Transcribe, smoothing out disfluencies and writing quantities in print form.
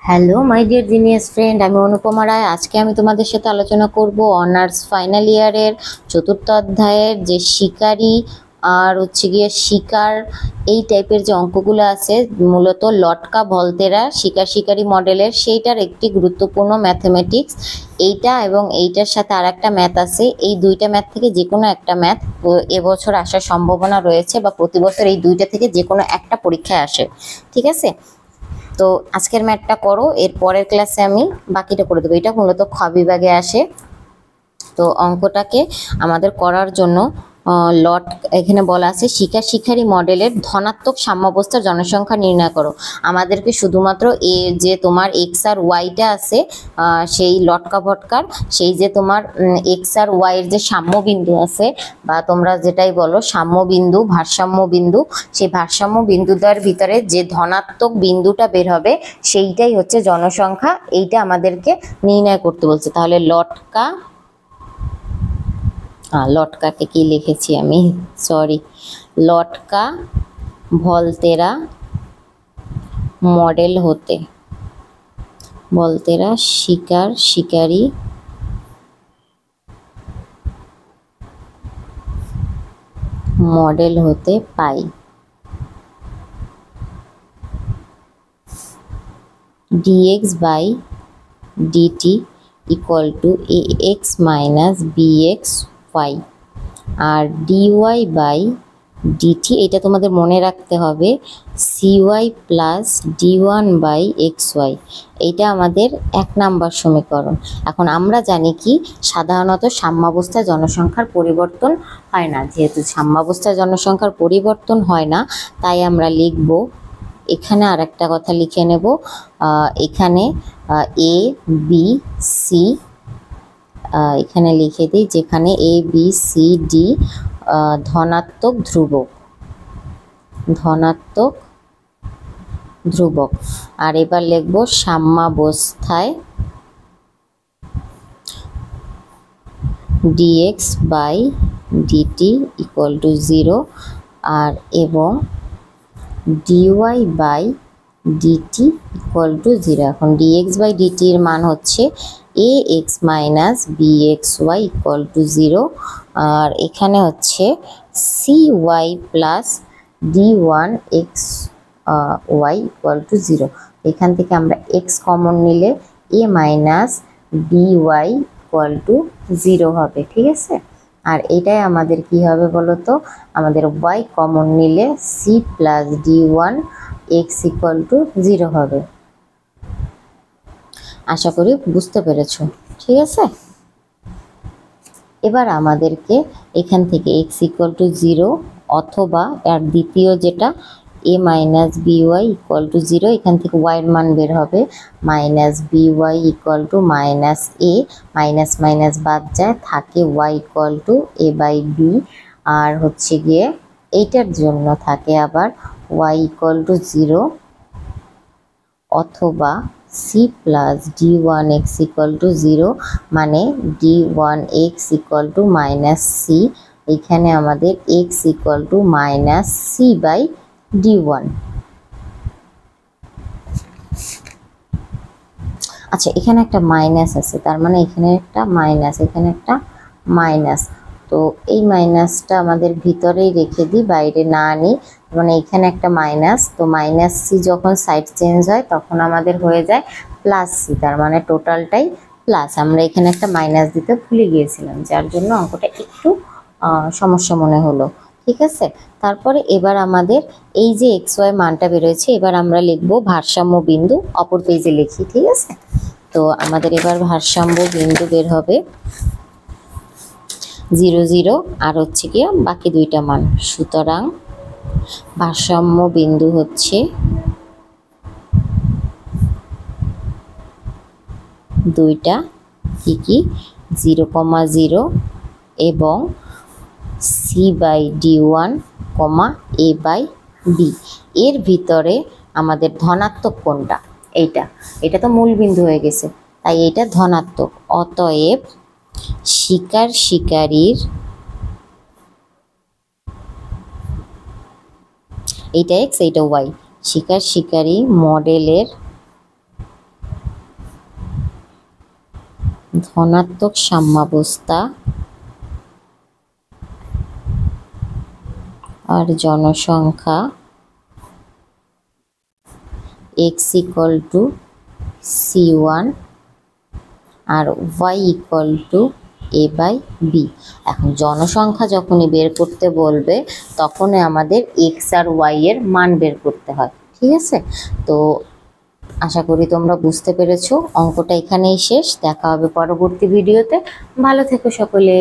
Hello my dear genius friend, আমি অনুপমা রায়। আজকে আমি তোমাদের সাথে আলোচনা করব অনার্স ফাইনাল ইয়ারের চতুর্থ অধ্যায়ের যে শিকারী আর হচ্ছে গিয়ে শিকার এই টাইপের যে অঙ্কগুলো আছে, মূলত লটকা ভলতেরা শিকার শিকারী মডেলের, সেইটার একটি গুরুত্বপূর্ণ ম্যাথমেটিক্স এইটা। এবং এইটার সাথে আর একটা ম্যাথ আছে। এই দুইটা ম্যাথ থেকে যে কোনো একটা ম্যাথ এবছর আসার সম্ভাবনা রয়েছে, বা প্রতি বছর এই দুইটা থেকে যে কোনো একটা পরীক্ষায় আসে। ঠিক আছে, তো আজকের ম্যাথটা করো, এর পরের ক্লাসে আমি বাকিটা করে দেবো। এটা মূলত খ বিভাগে আসে। তো অঙ্কটাকে আমাদের করার জন্য লট এখানে বলা আছে শিকার শিকারী মডেলের ধনাত্মক সাম্যাবস্থার জনসংখ্যা নির্ণয় করো। আমাদেরকে শুধুমাত্র এ যে তোমার এক্স আর ওয়াইটা আছে, সেই লটকা ভটকার সেই যে তোমার এক্স আর ওয়াইয়ের যে সাম্য বিন্দু আছে, বা তোমরা যেটাই বলো সাম্য বিন্দু, ভারসাম্য বিন্দু, সেই ভারসাম্য বিন্দুটার ভিতরে যে ধনাত্মক বিন্দুটা বের হবে সেইটাই হচ্ছে জনসংখ্যা। এইটা আমাদেরকে নির্ণয় করতে বলছে। তাহলে লটকাকে কি লিখেছি আমি, সরি, লটকা ভলতেরা মডেল হতে, ভলতেরা শিকার শিকারী মডেল হতে পাই dx by dt equal to ax minus bx y, আর dy বাই dt এটা তোমাদের মনে রাখতে হবে cy plus d1 by xy। এইটা আমাদের 1 নাম্বার সমীকরণ। এখন আমরা জানি কি, সাধারণত সাম্যাবস্থায় জনসংখ্যার পরিবর্তন হয় না। যেহেতু সাম্যাবস্থায় জনসংখ্যার পরিবর্তন হয় না, তাই আমরা লিখব, এখানে আর একটা কথা লিখে নেব, এখানে এ বি সি, এখানে লিখে দিই, যেখানে এ বি সি ডি ধনাত্মক ধ্রুবক, ধনাত্মক ধ্রুবক। আর এবার লিখব সাম্যাবস্থায় dx by dt equal to 0, আর এবং dy by dt equal to 0। এখন dx বাই dt এর মান হচ্ছে ax minus bxy equal to 0, আর এখানে হচ্ছে cy plus d1xy equal to 0। এখান থেকে আমরা x কমন নিলে a minus by equal to 0 হবে। ঠিক আছে, আর এটাই আমাদের কি হবে বলো তো, আমাদের y কমন নিলে c plus d1 x equal to 0 হবে। আশা করি বুঝতে পেরেছো। ঠিক আছে, এবার আমাদেরকে এখান থেকে x ইকুয়াল টু 0 অথবা এর দ্বিতীয় যেটা a minus by equal to 0, এখান থেকে y এর মান বের হবে minus by equal to minus a, minus minus বাদ যায়, থাকে y equal to a by b, আর হচ্ছে গিয়ে এইটার জন্য থাকে আবার y ইকুয়াল টু 0 অথবা c plus d1x equal to 0, মানে d1x equal to minus c। এখানে আমাদের x equal to minus c by d1। আচ্ছা, এখানে একটা মাইনাস আছে, তার মানে এখানে একটা মাইনাস, এখানে একটা মাইনাস। তো এই মাইনাসটা আমাদের ভিতরেই রেখে দিই, বাইরে না আনি। মানে এখানে একটা মাইনাস, তো মাইনাস সি যখন সাইড চেঞ্জ হয় তখন আমাদের হয়ে যায় প্লাস সি, তার মানে টোটালটাই প্লাস। আমরা এখানে একটা মাইনাস দিতে ভুলে গিয়েছিলাম, যার জন্য অঙ্কটা একটু সমস্যা মনে হলো। ঠিক আছে, তারপরে এবার আমাদের এই যে এক্স ওয়াই মানটা বেরোয়েছে, এবার আমরা লিখবো ভারসাম্য বিন্দু, অপর পেজে লিখি। ঠিক আছে, তো আমাদের এবার ভারসাম্য বিন্দু বের হবে 0 0, আর হচ্ছে কি বাকি দুইটা মান। সুতরাং ভারসাম্য বিন্দু হচ্ছে দুইটা কি কি 0,0 এবং c by d1, a by b। এর ভিতরে আমাদের ধনাত্মক কোনটা, এটা তো মূল বিন্দু হয়ে গেছে, তাই এটা ধনাত্মক। অতএব শিকার শিকারীর, এইটা x এইটা y, শিকার শিকারী মডেলের ধনাত্মক সাম্যাবস্থা আর জনসংখ্যা x ইকুয়াল টু c1 আর y equal to a by b। এখন জনসংখ্যা যখনই বের করতে বলবে তখনই আমাদের x আর y এর মান বের করতে হয়, ঠিক আছে? তো আশা করি তোমরা বুঝতে পেরেছো। অঙ্কটা এখানেই শেষ, দেখা হবে পরবর্তী ভিডিওতে। ভালো থেকো সকলে।